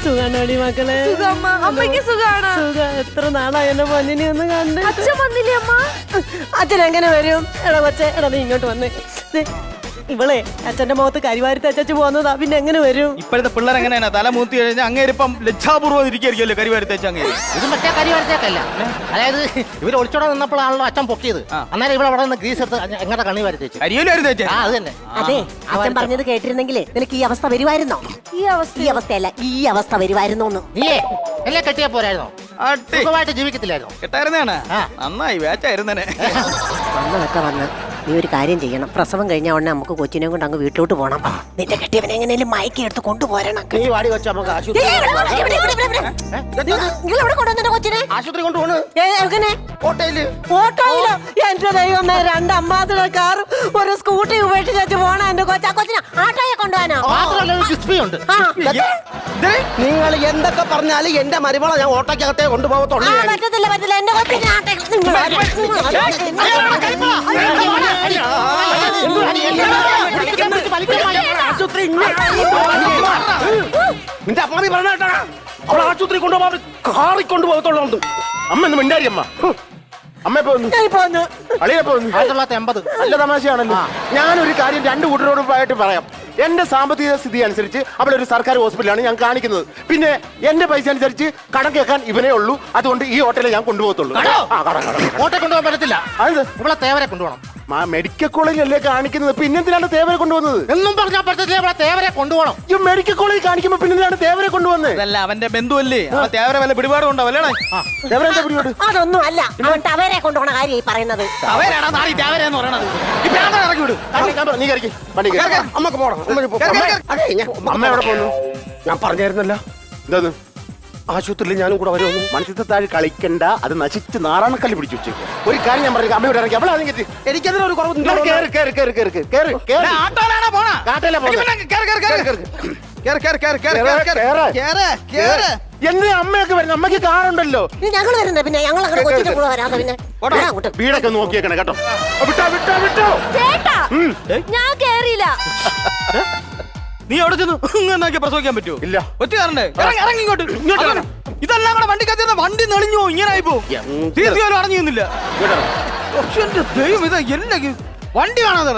സുഖാണോടി മക്കളെ? അമ്മയ്ക്ക് സുഖാണ്. എത്ര നാളായി എന്നെ പൊന്നിനെ ഒന്ന് കണ്ട്. അച്ഛൻ വന്നില്ലേ അമ്മ? അച്ഛൻ എങ്ങനെ വരും? എടാ കൊച്ചെ, എടാ നീ ഇങ്ങോട്ട് വന്നേ. ഇവളെ അച്ഛന്റെ മുഖത്ത് കരിവാരി തച്ചു പോകുന്നതാ, പിന്നെ എങ്ങനെ വരും? ഇപ്പോഴത്തെ പിള്ളേർ എങ്ങനെയാണ് തല മൂത്തി കഴിഞ്ഞാൽ അങ്ങേരിപ്പം ലജ്ജാപൂർവ്വം ഇരിക്കുകയായിരിക്കുമല്ലോ കരിവാരി തേച്ച് അങ്ങേര്. ഇത് മറ്റേ കരിവാരത്തേക്കല്ല. അതായത് ഇവര് ഒളിച്ചോടെ നിന്നപ്പോഴാണല്ലോ അച്ഛൻ പൊക്കിയത്. അന്നേരം ഇവിടെ അവിടെ നിന്ന് ഗ്രീസ് എടുത്ത് എങ്ങനെ കണ്ണി വരി തേച്ചു. കരിയോലും തേച്ച്. അത് തന്നെ. അതെ, അച്ഛൻ പറഞ്ഞത് കേട്ടിരുന്നെങ്കിലേ നിനക്ക് ഈ അവസ്ഥ വരുമായിരുന്നോ? ഈ അവസ്ഥയല്ല, ഈ അവസ്ഥ വരുമായിരുന്നോന്ന്. നീയേ എല്ലാം കെട്ടിയാ പോരായിരുന്നോ? സുഖമായിട്ട് ജീവിക്കത്തില്ലായിരുന്നോ? കെട്ടായിരുന്നാണ് നന്നായി വേച്ചായിരുന്നേ. വന്നതൊക്കെ വന്ന് നീ ഒരു കാര്യം ചെയ്യണം. പ്രസവം കഴിഞ്ഞ ഉടനെ നമുക്ക് കൊച്ചിനെ കൊണ്ട് അങ്ങ് വീട്ടിലോട്ട് പോകണം. നിന്റെ കെട്ടിയവനെ എങ്ങനെയും മയക്കി എടുത്ത് കൊണ്ടുപോരണം. നീ വാടി വെച്ച് നമുക്ക് ആശുപത്രി കൊച്ചിനെ ആശുപത്രി കൊണ്ടുപോണ്. ഓട്ടോയിലോ? എന്റെ ദൈവമേ, 2 അമ്പാസിഡർ കാറും ഒരു സ്കൂട്ടി ഉപേക്ഷിച്ചു പോണ എന്റെ കൊച്ചിനെ ആട്ടോയെ കൊണ്ടുപോകാനോ? ഉണ്ട്. നിങ്ങൾ എന്തൊക്കെ പറഞ്ഞാലും എന്റെ മരുമകളെ ഞാൻ ഓട്ടോക്കകത്തെ കൊണ്ടുപോകത്തുള്ളൂ. പറ്റത്തില്ല, എന്റെ കൊച്ചിനെ നിന്റെ അമ്മാവി പറഞ്ഞ കേട്ടാ, അവൾ ആശുപത്രി കൊണ്ടുപോകാൻ കാറി കൊണ്ടുപോകത്തുള്ളൂ. അമ്മ ഒന്ന് മിണ്ടാരി. അമ്മ പോന്നു. അളിയെ പോന്നു. 1980. നല്ല തമാശയാണല്ലോ. ഞാനൊരു കാര്യം 2 കൂട്ടരോടായിട്ട് പറയാം. എന്റെ സാമ്പത്തിക സ്ഥിതി അനുസരിച്ച് അവളൊരു സർക്കാർ ഹോസ്പിറ്റലാണ് ഞാൻ കാണിക്കുന്നത്. പിന്നെ എന്റെ പൈസ അനുസരിച്ച് കടം കേൾക്കാൻ ഇവനേ ഉള്ളൂ. അതുകൊണ്ട് ഈ ഹോട്ടലിൽ ഞാൻ കൊണ്ടുപോകത്തുള്ളൂ. കോട്ടയെ കൊണ്ടുപോകാൻ പറ്റത്തില്ല. അത് ഇവിടെ തേവരെ കൊണ്ടുപോകണം. മെഡിക്കൽ കോളേജിലല്ലേ കാണിക്കുന്നത്, പിന്നെന്തിനാണ് തേവരെ കൊണ്ടുവന്നത്? എന്നും പറഞ്ഞാൽ പറ്റത്തില്ല, ഇവിടെ തേവരെ കൊണ്ടുപോകണം. ഈ മെഡിക്കൽ കോളേജ് കാണിക്കുമ്പോ പിന്നെന്തിനാണ് തേവരെ കൊണ്ടുവന്നത്? അതല്ല അവന്റെ ബന്ധുവല്ലേ, തേവര വല്ല പിടിപാടും ഉണ്ടാവും അല്ലേ? തേവരെന്താ പിടിപാട്? അതൊന്നും അല്ല, അവൻ ടവരെ കൊണ്ടുപോണ കാര്യം പറയുന്നത്. അവരാണ് നാളെ തേവരെന്ന് പറയണത്. ഇറക്കി വിടും. നീ കയറി വണ്ടി അമ്മക്ക് പോണം. അമ്മ എവിടെ പോന്നു? ഞാൻ പറഞ്ഞായിരുന്നല്ലോ. എന്താ ആശുപത്രിയിൽ ഞാനും കൂടെ വരുമെന്ന്. മനസ്സിലത്തെ താഴെ കളിക്കണ്ട, അത് നശിച്ച് നാറാണക്കല്ല് പിടിച്ചു വെച്ചു. ഒരു കാര്യം ഞാൻ പറഞ്ഞു, അമ്മയോട് ഇറങ്ങി അവളാ എനിക്കതിനൊരു കുറവ്. എന്ന് അമ്മയൊക്കെ വരുന്നത്, അമ്മയ്ക്ക് കാറുണ്ടല്ലോ. ഞങ്ങൾ വരുന്നത് പിന്നെ ഞങ്ങൾ കൊച്ചിന്റെ കൂടെ വരാതെ പിന്നെ വീടൊക്കെ നോക്കിയേക്കണേ കേട്ടോ. വിട്ടോ ചേട്ടാ, ഞാൻ കേറിയില്ല. നീ അവിടെ ചെന്ന് നോക്കിയാൽ പ്രസവിക്കാൻ പറ്റുമോ? ഇല്ല. ഒറ്റ കാരണേ ഇറങ്ങി ഇങ്ങോട്ട്. ഇതെല്ലാം കൂടെ വണ്ടിക്കകത്ത് വണ്ടി നെളിഞ്ഞോ ഇങ്ങനെ ആയിപ്പോ. തീർച്ചയായും അടഞ്ഞിരുന്നില്ല. ദൈവം, ഇത് എല്ലാ വണ്ടി കാണാതെ